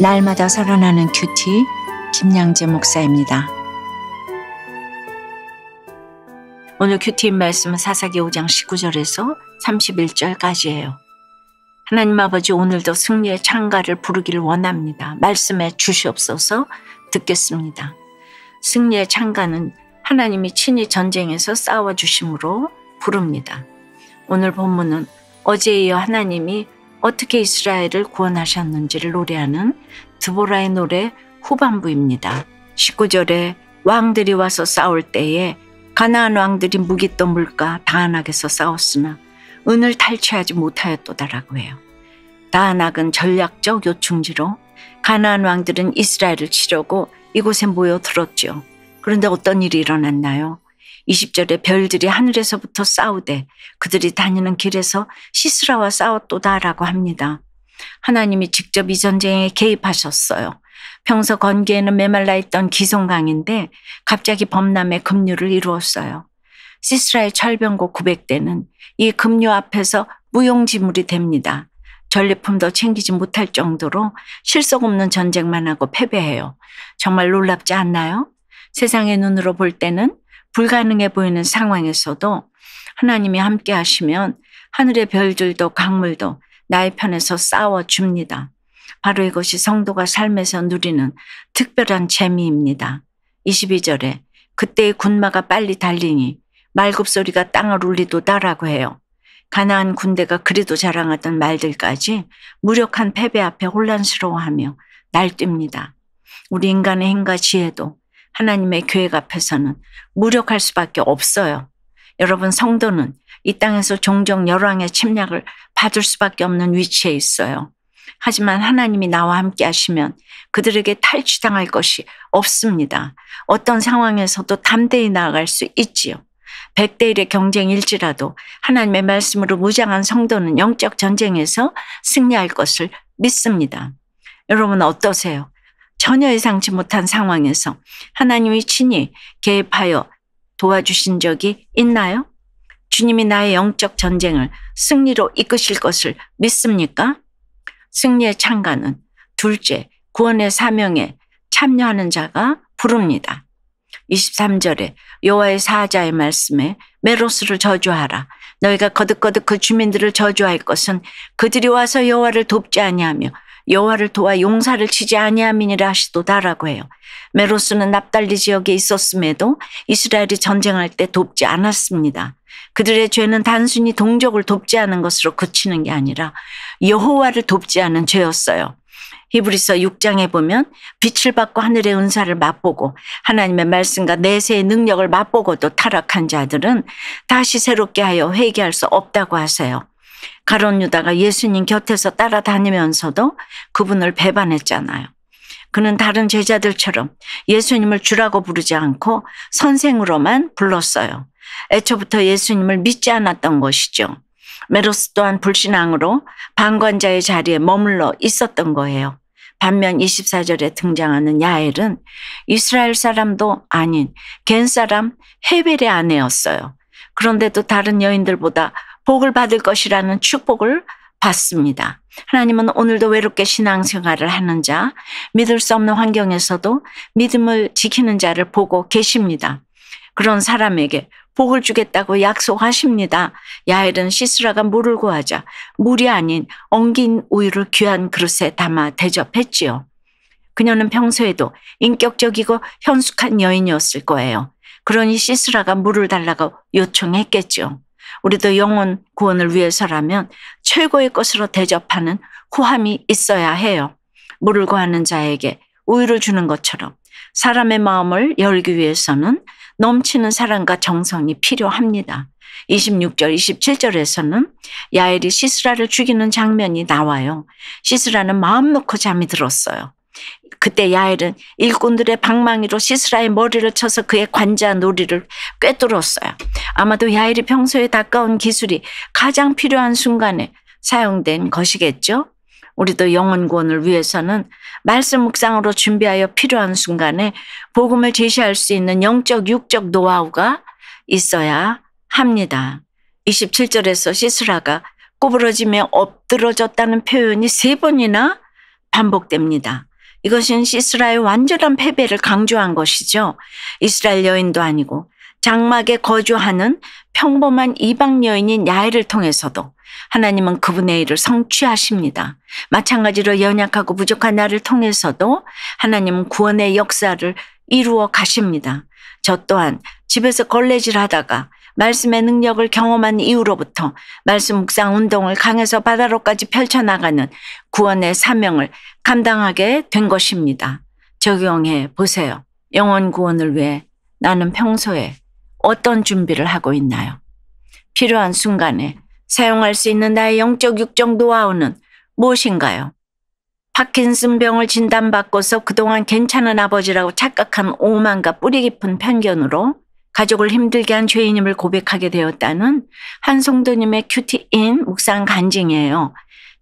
날마다 살아나는 큐티 김양재 목사입니다. 오늘 큐티 말씀은 사사기 5장 19절에서 31절까지예요. 하나님 아버지, 오늘도 승리의 창가를 부르기를 원합니다. 말씀해 주시옵소서. 듣겠습니다. 승리의 창가는 하나님이 친히 전쟁에서 싸워주심으로 부릅니다. 오늘 본문은 어제에 이어 하나님이 어떻게 이스라엘을 구원하셨는지를 노래하는 드보라의 노래 후반부입니다. 19절에 왕들이 와서 싸울 때에 가나안 왕들이 무기또 물가 다안악에서 싸웠으나 은을 탈취하지 못하였도다라고 해요. 다안악은 전략적 요충지로 가나안 왕들은 이스라엘을 치려고 이곳에 모여들었죠. 그런데 어떤 일이 일어났나요? 20절에 별들이 하늘에서부터 싸우되 그들이 다니는 길에서 시스라와 싸웠도다라고 합니다. 하나님이 직접 이 전쟁에 개입하셨어요. 평소 건기에는 메말라 있던 기송강인데 갑자기 범람의 급류를 이루었어요. 시스라의 철병고 900대는 이 급류 앞에서 무용지물이 됩니다. 전리품도 챙기지 못할 정도로 실속 없는 전쟁만 하고 패배해요. 정말 놀랍지 않나요? 세상의 눈으로 볼 때는 불가능해 보이는 상황에서도 하나님이 함께 하시면 하늘의 별들도 강물도 나의 편에서 싸워줍니다. 바로 이것이 성도가 삶에서 누리는 특별한 재미입니다. 22절에 그때의 군마가 빨리 달리니 말굽소리가 땅을 울리도다라고 해요. 가나안 군대가 그리도 자랑하던 말들까지 무력한 패배 앞에 혼란스러워하며 날뜁니다. 우리 인간의 힘과 지혜도 하나님의 계획 앞에서는 무력할 수밖에 없어요. 여러분, 성도는 이 땅에서 종종 열왕의 침략을 받을 수밖에 없는 위치에 있어요. 하지만 하나님이 나와 함께 하시면 그들에게 탈취당할 것이 없습니다. 어떤 상황에서도 담대히 나아갈 수 있지요. 100대 1의 경쟁일지라도 하나님의 말씀으로 무장한 성도는 영적 전쟁에서 승리할 것을 믿습니다. 여러분 어떠세요? 전혀 예상치 못한 상황에서 하나님이 친히 개입하여 도와주신 적이 있나요? 주님이 나의 영적 전쟁을 승리로 이끄실 것을 믿습니까? 승리의 창가는 둘째, 구원의 사명에 참여하는 자가 부릅니다. 23절에 여호와의 사자의 말씀에 메로스를 저주하라. 너희가 거듭거듭 그 주민들을 저주할 것은 그들이 와서 여호와를 돕지 아니하며 여호와를 도와 용사를 치지 아니함이니라 하시도다라고 해요. 메로스는 납달리 지역에 있었음에도 이스라엘이 전쟁할 때 돕지 않았습니다. 그들의 죄는 단순히 동족을 돕지 않은 것으로 그치는 게 아니라 여호와를 돕지 않은 죄였어요. 히브리서 6장에 보면 빛을 받고 하늘의 은사를 맛보고 하나님의 말씀과 내세의 능력을 맛보고도 타락한 자들은 다시 새롭게 하여 회개할 수 없다고 하세요. 가룟 유다가 예수님 곁에서 따라다니면서도 그분을 배반했잖아요. 그는 다른 제자들처럼 예수님을 주라고 부르지 않고 선생으로만 불렀어요. 애초부터 예수님을 믿지 않았던 것이죠. 메로스 또한 불신앙으로 방관자의 자리에 머물러 있었던 거예요. 반면 24절에 등장하는 야엘은 이스라엘 사람도 아닌 겐 사람 헤벨의 아내였어요. 그런데도 다른 여인들보다 복을 받을 것이라는 축복을 받습니다. 하나님은 오늘도 외롭게 신앙생활을 하는 자, 믿을 수 없는 환경에서도 믿음을 지키는 자를 보고 계십니다. 그런 사람에게 복을 주겠다고 약속하십니다. 야엘은 시스라가 물을 구하자 물이 아닌 엉긴 우유를 귀한 그릇에 담아 대접했지요. 그녀는 평소에도 인격적이고 현숙한 여인이었을 거예요. 그러니 시스라가 물을 달라고 요청했겠죠. 우리도 영혼 구원을 위해서라면 최고의 것으로 대접하는 후함이 있어야 해요. 물을 구하는 자에게 우유를 주는 것처럼 사람의 마음을 열기 위해서는 넘치는 사랑과 정성이 필요합니다. 26절, 27절에서는 야엘이 시스라를 죽이는 장면이 나와요. 시스라는 마음 놓고 잠이 들었어요. 그때 야엘은 일꾼들의 방망이로 시스라의 머리를 쳐서 그의 관자 놀이를 꿰뚫었어요. 아마도 야엘이 평소에 가까운 기술이 가장 필요한 순간에 사용된 것이겠죠. 우리도 영혼 구원을 위해서는 말씀 묵상으로 준비하여 필요한 순간에 복음을 제시할 수 있는 영적, 육적 노하우가 있어야 합니다. 27절에서 시스라가 구부러지며 엎드러졌다는 표현이 3번이나 반복됩니다. 이것은 시스라의 완전한 패배를 강조한 것이죠. 이스라엘 여인도 아니고 장막에 거주하는 평범한 이방 여인인 야엘을 통해서도 하나님은 그분의 일을 성취하십니다. 마찬가지로 연약하고 부족한 나를 통해서도 하나님은 구원의 역사를 이루어 가십니다. 저 또한 집에서 걸레질하다가 말씀의 능력을 경험한 이후로부터 말씀 묵상 운동을 강에서 바다로까지 펼쳐나가는 구원의 사명을 감당하게 된 것입니다. 적용해 보세요. 영혼 구원을 위해 나는 평소에 어떤 준비를 하고 있나요? 필요한 순간에 사용할 수 있는 나의 영적 육적 노하우는 무엇인가요? 파킨슨병을 진단받고서 그동안 괜찮은 아버지라고 착각한 오만과 뿌리 깊은 편견으로 가족을 힘들게 한 죄인임을 고백하게 되었다는 한 성도님의 큐티인 묵상 간증이에요.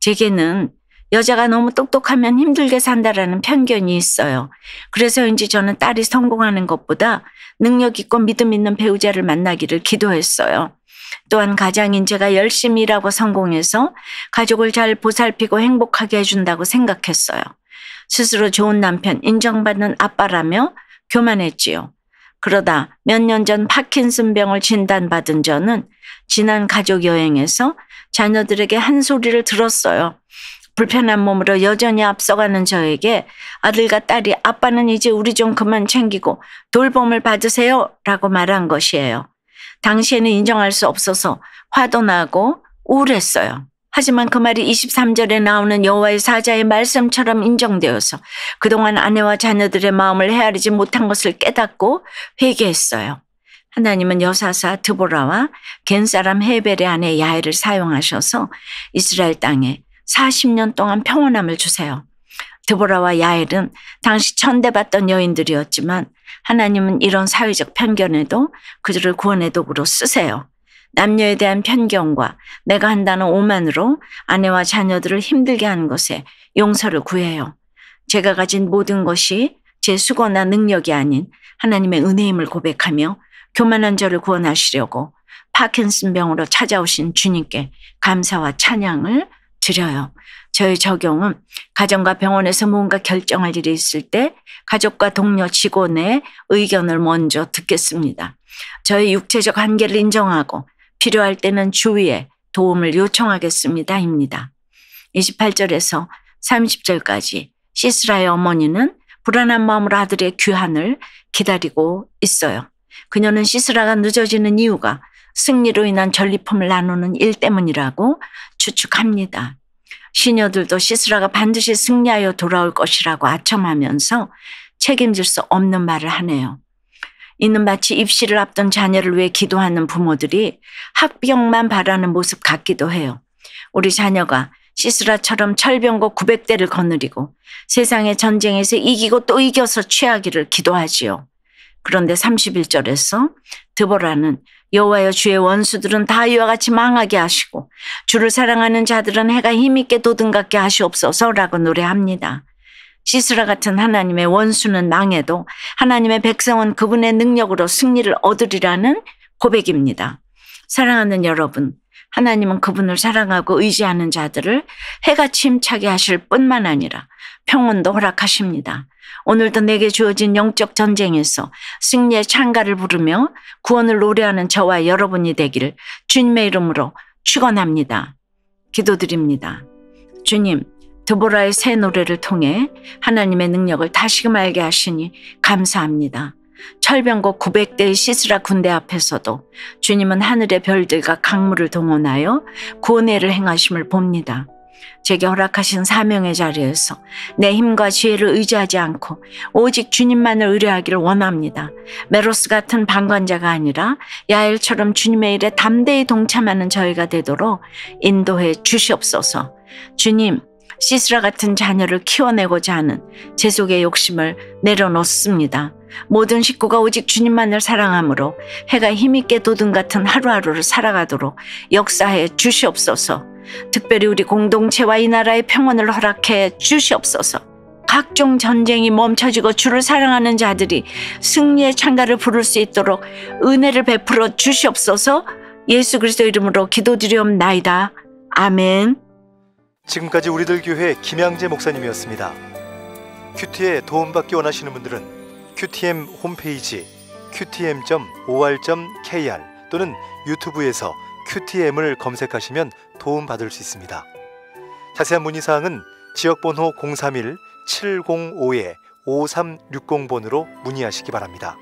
제게는 여자가 너무 똑똑하면 힘들게 산다라는 편견이 있어요. 그래서인지 저는 딸이 성공하는 것보다 능력 있고 믿음 있는 배우자를 만나기를 기도했어요. 또한 가장인 제가 열심히 일하고 성공해서 가족을 잘 보살피고 행복하게 해준다고 생각했어요. 스스로 좋은 남편, 인정받는 아빠라며 교만했지요. 그러다 몇 년 전 파킨슨병을 진단받은 저는 지난 가족 여행에서 자녀들에게 한 소리를 들었어요. 불편한 몸으로 여전히 앞서가는 저에게 아들과 딸이 아빠는 이제 우리 좀 그만 챙기고 돌봄을 받으세요 라고 말한 것이에요. 당시에는 인정할 수 없어서 화도 나고 우울했어요. 하지만 그 말이 23절에 나오는 여호와의 사자의 말씀처럼 인정되어서 그동안 아내와 자녀들의 마음을 헤아리지 못한 것을 깨닫고 회개했어요. 하나님은 여사사 드보라와 겐사람 헤벨의 아내 야엘을 사용하셔서 이스라엘 땅에 40년 동안 평온함을 주세요. 드보라와 야엘은 당시 천대받던 여인들이었지만 하나님은 이런 사회적 편견에도 그들을 구원의 도구로 쓰세요. 남녀에 대한 편견과 내가 한다는 오만으로 아내와 자녀들을 힘들게 하는 것에 용서를 구해요. 제가 가진 모든 것이 제 수고나 능력이 아닌 하나님의 은혜임을 고백하며 교만한 저를 구원하시려고 파킨슨병으로 찾아오신 주님께 감사와 찬양을 드려요. 저의 적용은 가정과 병원에서 뭔가 결정할 일이 있을 때 가족과 동료 직원의 의견을 먼저 듣겠습니다. 저의 육체적 한계를 인정하고 필요할 때는 주위에 도움을 요청하겠습니다. 입니다. 28절에서 30절까지 시스라의 어머니는 불안한 마음으로 아들의 귀환을 기다리고 있어요. 그녀는 시스라가 늦어지는 이유가 승리로 인한 전리품을 나누는 일 때문이라고 추측합니다. 시녀들도 시스라가 반드시 승리하여 돌아올 것이라고 아첨하면서 책임질 수 없는 말을 하네요. 이는 마치 입시를 앞둔 자녀를 위해 기도하는 부모들이 합격만 바라는 모습 같기도 해요. 우리 자녀가 시스라처럼 철병고 900대를 거느리고 세상의 전쟁에서 이기고 또 이겨서 취하기를 기도하지요. 그런데 31절에서 드보라는 여호와여 주의 원수들은 다 이와 같이 망하게 하시고 주를 사랑하는 자들은 해가 힘있게 도든갑게 하시옵소서라고 노래합니다. 시스라 같은 하나님의 원수는 망해도 하나님의 백성은 그분의 능력으로 승리를 얻으리라는 고백입니다. 사랑하는 여러분, 하나님은 그분을 사랑하고 의지하는 자들을 해가 침차게 하실 뿐만 아니라 평온도 허락하십니다. 오늘도 내게 주어진 영적 전쟁에서 승리의 찬가를 부르며 구원을 노래하는 저와 여러분이 되기를 주님의 이름으로 축원합니다. 기도드립니다. 주님, 드보라의 새 노래를 통해 하나님의 능력을 다시금 알게 하시니 감사합니다. 철병고 900대의 시스라 군대 앞에서도 주님은 하늘의 별들과 강물을 동원하여 구원회를 행하심을 봅니다. 제게 허락하신 사명의 자리에서 내 힘과 지혜를 의지하지 않고 오직 주님만을 의뢰하기를 원합니다. 메로스 같은 방관자가 아니라 야엘처럼 주님의 일에 담대히 동참하는 저희가 되도록 인도해 주시옵소서. 주님, 시스라 같은 자녀를 키워내고자 하는 제 속의 욕심을 내려놓습니다. 모든 식구가 오직 주님만을 사랑함으로 해가 힘있게 돋은 같은 하루하루를 살아가도록 역사해 주시옵소서. 특별히 우리 공동체와 이 나라의 평온을 허락해 주시옵소서. 각종 전쟁이 멈춰지고 주를 사랑하는 자들이 승리의 찬가를 부를 수 있도록 은혜를 베풀어 주시옵소서. 예수 그리스도 이름으로 기도드리옵나이다. 아멘. 지금까지 우리들 교회 김양재 목사님이었습니다. 큐티에 도움받기 원하시는 분들은 QTM 홈페이지 qtm.or.kr 또는 유튜브에서 QTM을 검색하시면 도움받을 수 있습니다. 자세한 문의사항은 지역번호 031-705-5360번으로 문의하시기 바랍니다.